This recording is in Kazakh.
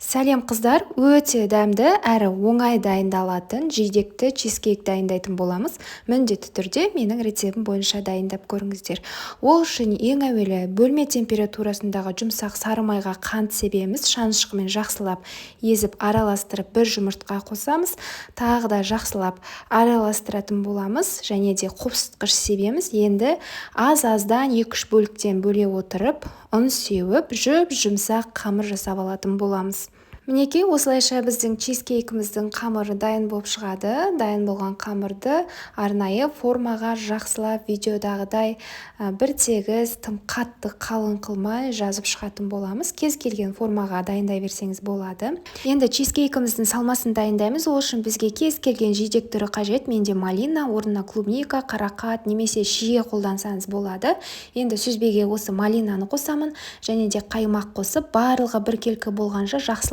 Сәлем қыздар, өте дәмді әрі оңай дайындалатын жидекті чизкейк дайындайтын боламыз. Міндетті түрде менің рецептім бойынша дайындап көріңіздер. Ол үшін ең әуелі бөлме температурасындағы жұмсақ сары майға қант себеміз, шанышқымен жақсылап езіп араластырып бір жұмыртқа қосамыз. Тағы да жақсылап араластыратын боламыз, және де қопсытқыш себеміз. Енді аз-аздан 2-3 бөліктен бөле отырып, ұн сеуіп, жұмсақ қамыр жасап алатын боламыз. Мінекей, осылайша біздің чизкейкіміздің қамыры дайын болып шығады. Дайын болған қамырды арнайы формаға жақсылап видеодағыдай бір тегіс, тым қатты қалың қылмай жазып шығатын боламыз. Кез келген формаға дайындай берсеңіз болады. Енді чизкейкіміздің салмасын дайындаймыз. Ол үшін бізге кез келген жидек түрі қажет. Менде малина, орнына клубника, қарақат немесе шие қолдансаңыз болады. Енді сүзбеге осы малинаны қосамын, және де қаймақ қосып, барлығы біркелкі болғанша жақсылап